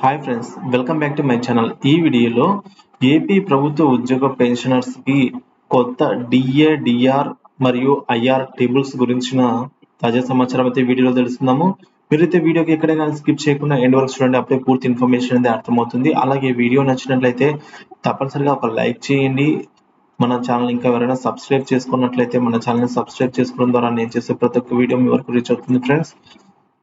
Hi friends, welcome back to my channel. ఈ వీడియోలో AP ప్రభుత్వ ఉద్యోగ పెన్షనర్స్ కి కొత్త డిఏ, డిఆర్ మరియు ఐఆర్ టేబుల్స్ గురించిన తాజా సమాచారం అయితే వీడియోలో తెలుసుకుందాము. మీరైతే వీడియోకి ఎక్కడైనా స్కిప్ చేయకుండా ఎండ్ వరకు చూడండి, అప్పుడే పూర్తి ఇన్ఫర్మేషన్ అనేది అర్థమవుతుంది. అలాగే వీడియో నచ్చినట్లయితే తప్పనిసరిగా ఒక లైక్ చేయండి. మన ఛానల్ ఇంకా ఎవరైనా సబ్స్క్రైబ్ చేసుకున్నట్లయితే మన ఛానల్ని సబ్స్క్రైబ్ చేసుకోవడం ద్వారా నేను చేసే ప్రతి ఒక్క వీడియో మీ వరకు రీచ్ అవుతుంది ఫ్రెండ్స్.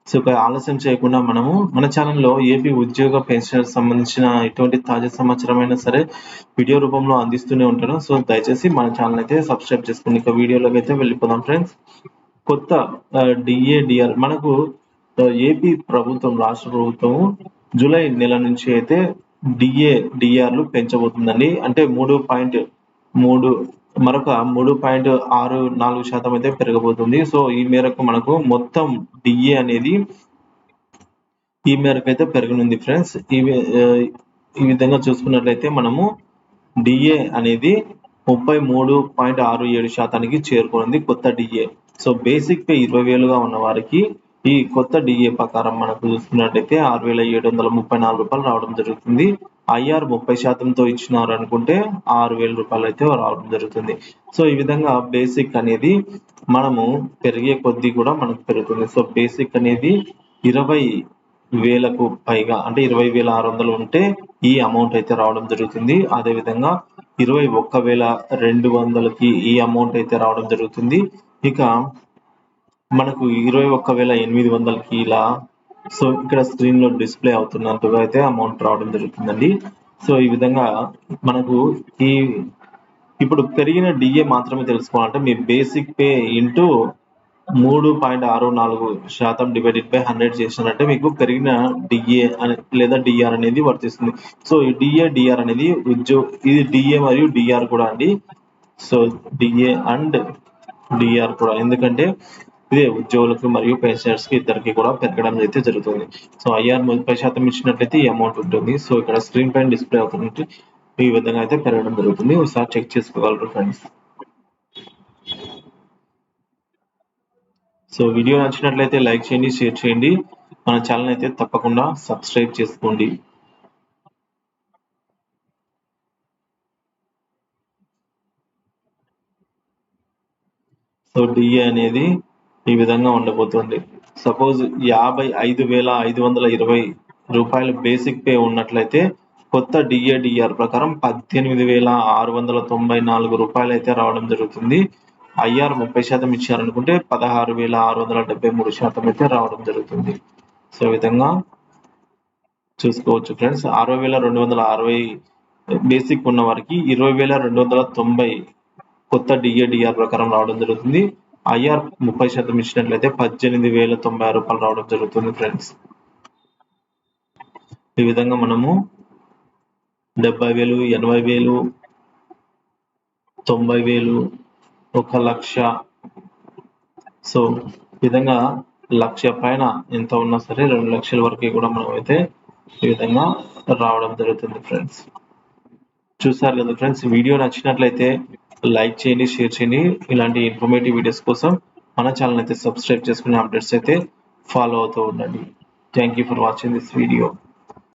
సో ఇక ఆలస్యం చేయకుండా మనము మన ఛానల్లో ఏపీ ఉద్యోగ పెన్షన్ సంబంధించిన ఎటువంటి తాజా సమాచారం అయినా సరే వీడియో రూపంలో అందిస్తూనే ఉంటాను. సో దయచేసి మన ఛానల్ అయితే సబ్స్క్రైబ్ చేసుకోండి. ఇక వీడియోలోకి అయితే వెళ్ళిపోదాం ఫ్రెండ్స్. కొత్త డిఏడిఆర్ మనకు ఏపీ ప్రభుత్వం, రాష్ట్ర ప్రభుత్వం జూలై నెల నుంచి అయితే డిఆర్లు పెంచబోతుందండి. అంటే 3.3 మరొక 3.64% అయితే పెరగబోతుంది. సో ఈ మేరకు మనకు మొత్తం డిఏ అనేది ఈ మేరకు అయితే పెరగనుంది ఫ్రెండ్స్. ఈ విధంగా చూసుకున్నట్లయితే మనము డిఏ అనేది 33.67% చేరుకున్నది కొత్త డిఏ. సో బేసిక్ పే 20,000గా ఉన్న వారికి ఈ కొత్త డిఏ ప్రకారం మనకు చూసుకున్నట్లయితే 6,734 రూపాయలు రావడం జరుగుతుంది. ఐఆర్ 30%తో ఇచ్చినారు అనుకుంటే 6,000 రూపాయలు అయితే రావడం జరుగుతుంది. సో ఈ విధంగా బేసిక్ అనేది మనము పెరిగే కొద్దీ కూడా మనకు పెరుగుతుంది. సో బేసిక్ అనేది 20,000కు పైగా అంటే 20,600 ఉంటే ఈ అమౌంట్ అయితే రావడం జరుగుతుంది. అదేవిధంగా 21,200కి ఈ అమౌంట్ అయితే రావడం జరుగుతుంది. ఇక మనకు 21,800కి ఇలా సో ఇక్కడ స్క్రీన్ లో డిస్ప్లే అవుతున్నట్టుగా అయితే అమౌంట్ రావడం జరుగుతుందండి. సో ఈ విధంగా మనకు ఇప్పుడు పెరిగిన డిఏ మాత్రమే తెలుసుకోవాలంటే మీ basic pay into 3.64% divided by 100 చేసినట్టే మీకు పెరిగిన డిఏ లేదా డిఆర్ అనేది వర్తిస్తుంది. సో ఈ డిఆర్ అనేది ఇది డిఏ మరియు డిఆర్ కూడా అండి. సో డిఏ అండ్ డిఆర్ కూడా, ఎందుకంటే ఇదే ఉద్యోగులకు మరియు పెన్షనర్స్ కి ఇద్దరికి కూడా పెరగడం అయితే జరుగుతుంది. సో ఐఆర్ 30% ఇచ్చినట్లయితే ఈ అమౌంట్ ఉంటుంది. సో ఇక్కడ స్క్రీన్ పైన డిస్ప్లే అవుతుంది. ఈ విధంగా అయితే పెరగడం జరుగుతుంది. ఒకసారి చెక్ చేసుకోగలరు ఫ్రెండ్స్. సో వీడియో నచ్చినట్లయితే లైక్ చేయండి, షేర్ చేయండి. మన ఛానల్ అయితే తప్పకుండా సబ్స్క్రైబ్ చేసుకోండి. సో డిఏ అనేది ఈ విధంగా ఉండబోతుంది. సపోజ్ 55,520 రూపాయలు బేసిక్ పే ఉన్నట్లయితే కొత్త డిఆర్ ప్రకారం 18,694 రూపాయలు అయితే రావడం జరుగుతుంది. ఐఆర్ 30% ఇచ్చారనుకుంటే 16,673 అయితే రావడం జరుగుతుంది. సో ఈ విధంగా చూసుకోవచ్చు ఫ్రెండ్స్. 60,260 బేసిక్ ఉన్న వారికి 20,290 కొత్త డిఆర్ ప్రకారం రావడం జరుగుతుంది. ఐఆర్ 30% ఇచ్చినట్లయితే 18,096 రూపాయలు రావడం జరుగుతుంది ఫ్రెండ్స్. ఈ విధంగా మనము 70,000, 80,000, 90,000, 1,00,000 సో ఈ విధంగా 1,00,000 పైన ఎంత ఉన్నా సరే 2 లక్షల వరకు కూడా మనం అయితే ఈ విధంగా రావడం జరుగుతుంది ఫ్రెండ్స్. చూసారు కదా ఫ్రెండ్స్. వీడియో నచ్చినట్లయితే లైక్ చేయండి, షేర్ చేయండి. ఇలాంటి ఇన్ఫర్మేటివ్ వీడియోస్ కోసం మన ఛానల్ అయితే సబ్స్క్రైబ్ చేసుకుని అప్డేట్స్ అయితే ఫాలో అవుతూ ఉండండి. Thank you for watching this video.